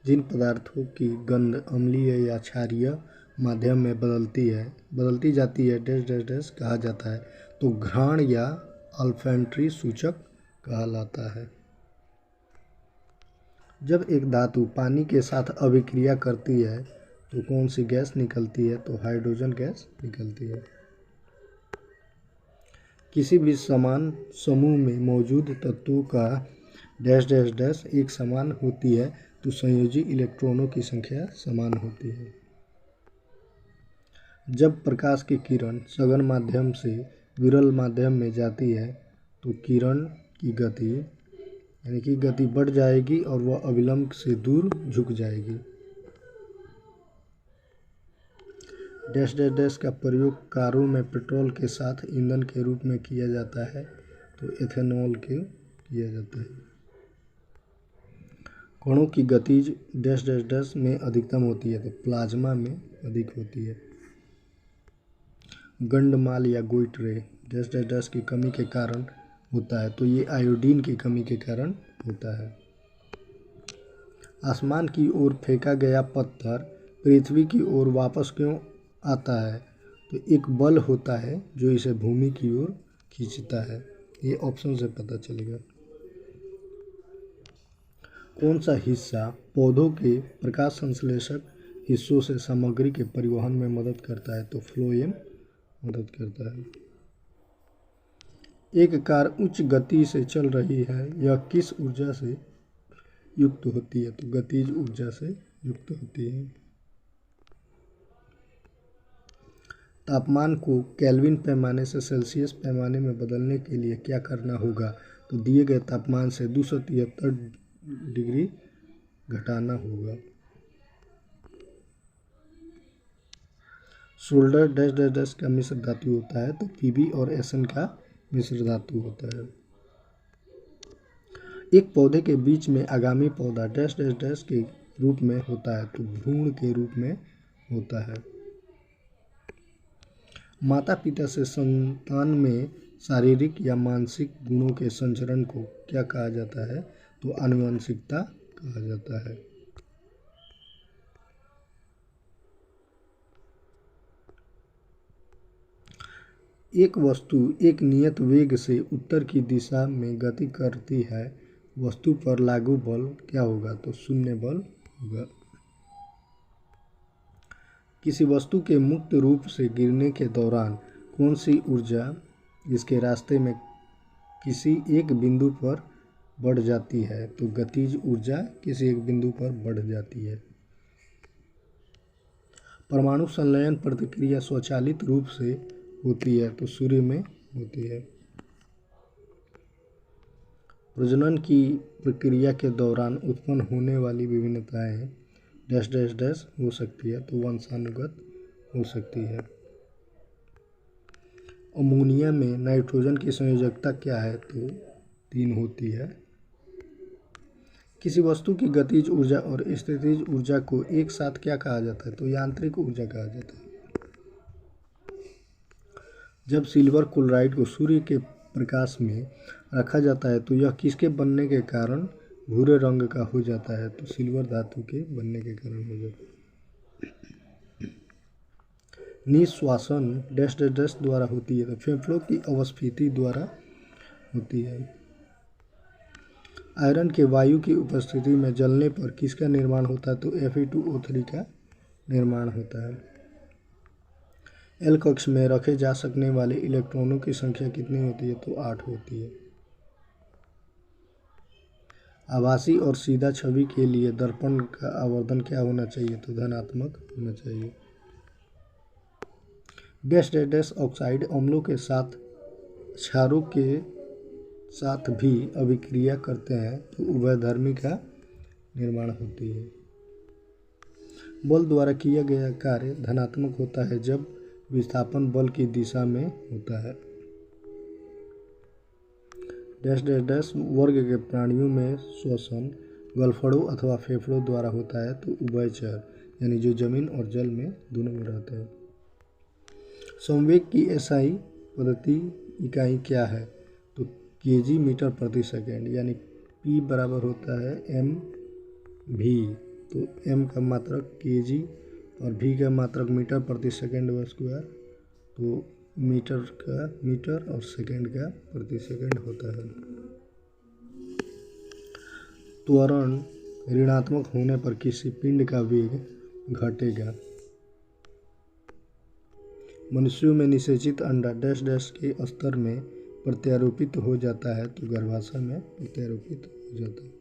जिन पदार्थों की गंध अम्लीय या क्षारीय माध्यम में बदलती जाती है डैश डैश डैश कहा जाता है, तो घ्राण या अल्फैंट्री सूचक कहलाता है। जब एक धातु पानी के साथ अभिक्रिया करती है तो कौन सी गैस निकलती है? तो हाइड्रोजन गैस निकलती है। किसी भी समान समूह में मौजूद तत्वों का डैश डैश डैश एक समान होती है तो संयोजी इलेक्ट्रॉनों की संख्या समान होती है। जब प्रकाश की किरण सघन माध्यम से विरल माध्यम में जाती है तो किरण की गति यानी कि गति बढ़ जाएगी और वह अविलंब से दूर झुक जाएगी। डैश डैश डैश का प्रयोग कारों में पेट्रोल के साथ ईंधन के रूप में किया जाता है तो एथेनॉल के किया जाता है। कणों की गतिज डैश डैश डैश में अधिकतम होती है तो प्लाज्मा में अधिक होती है। गंडमाल या गोइट रे डैश डैश डैश की कमी के कारण होता है तो ये आयोडीन की कमी के कारण होता है। आसमान की ओर फेंका गया पत्थर पृथ्वी की ओर वापस क्यों आता है? तो एक बल होता है जो इसे भूमि की ओर खींचता है। ये ऑप्शन से पता चलेगा। कौन सा हिस्सा पौधों के प्रकाश संश्लेषक हिस्सों से सामग्री के परिवहन में मदद करता है? तो फ्लोएम मदद करता है। एक कार उच्च गति से चल रही है, यह किस ऊर्जा से युक्त होती है? तो गतिज ऊर्जा से युक्त होती है। तापमान को केल्विन पैमाने से सेल्सियस पैमाने में बदलने के लिए क्या करना होगा? तो दिए गए तापमान से 273 डिग्री घटाना होगा। सोल्डर डैश डैश डैश का मिश्र धातु होता है तो Pb और Sn का मिश्र धातु होता है। एक पौधे के बीच में आगामी पौधा डैश डैश डैश के रूप में होता है तो भ्रूण के रूप में होता है। माता पिता से संतान में शारीरिक या मानसिक गुणों के संचरण को क्या कहा जाता है? तो आनुवंशिकता कहा जाता है। एक वस्तु एक नियत वेग से उत्तर की दिशा में गति करती है, वस्तु पर लागू बल क्या होगा? तो शून्य बल होगा। किसी वस्तु के मुक्त रूप से गिरने के दौरान कौन सी ऊर्जा इसके रास्ते में किसी एक बिंदु पर बढ़ जाती है? तो गतिज ऊर्जा किसी एक बिंदु पर बढ़ जाती है। परमाणु संलयन प्रतिक्रिया स्वचालित रूप से होती है तो सूर्य में होती है। प्रजनन की प्रक्रिया के दौरान उत्पन्न होने वाली विभिन्नताएं डैश डैश डैश हो सकती है तो वंशानुगत हो सकती है। अमोनिया में नाइट्रोजन की संयोजकता क्या है? तो 3 होती है। किसी वस्तु की गतिज ऊर्जा और स्थितिज ऊर्जा को एक साथ क्या कहा जाता है? तो यांत्रिक ऊर्जा कहा जाता है। जब सिल्वर क्लोराइड को सूर्य के प्रकाश में रखा जाता है तो यह किसके बनने के कारण भूरे रंग का हो जाता है? तो सिल्वर धातु के बनने के कारण हो जाता है। निश्वासन डैश डैश डैश द्वारा होती है तो फेफड़ों की अवस्फीति द्वारा होती है। आयरन के वायु की उपस्थिति में जलने पर किसका निर्माण होता है? तो Fe2O3 का निर्माण होता है। एल कक्ष में रखे जा सकने वाले इलेक्ट्रॉनों की संख्या कितनी होती है? तो 8 होती है। आभासी और सीधा छवि के लिए दर्पण का आवर्धन क्या होना चाहिए? तो धनात्मक होना चाहिए। डैश डैश डैश ऑक्साइड अम्लों के साथ क्षारों के साथ भी अभिक्रिया करते हैं तो उभयधर्मी का निर्माण होती है। बल द्वारा किया गया कार्य धनात्मक होता है जब विस्थापन बल की दिशा में होता है। डैश डैश डैश वर्ग के प्राणियों में श्वसन गलफड़ों अथवा फेफड़ों द्वारा होता है तो उभयचर यानी जो जमीन और जल में दोनों में रहते हैं। संवेग की एसआई पद्धति इकाई क्या है? तो kg मीटर प्रति सेकेंड यानी p बराबर होता है mv तो m का मात्रक kg और v का मात्रक मीटर प्रति सेकंड स्क्वायर, तो मीटर का मीटर और सेकंड का प्रति सेकंड होता है। त्वरण ऋणात्मक होने पर किसी पिंड का वेग घटेगा। मनुष्यों में निषेचित अंडा डैश डैश के स्तर में प्रत्यारोपित हो जाता है, तो गर्भाशय में प्रत्यारोपित हो जाता है।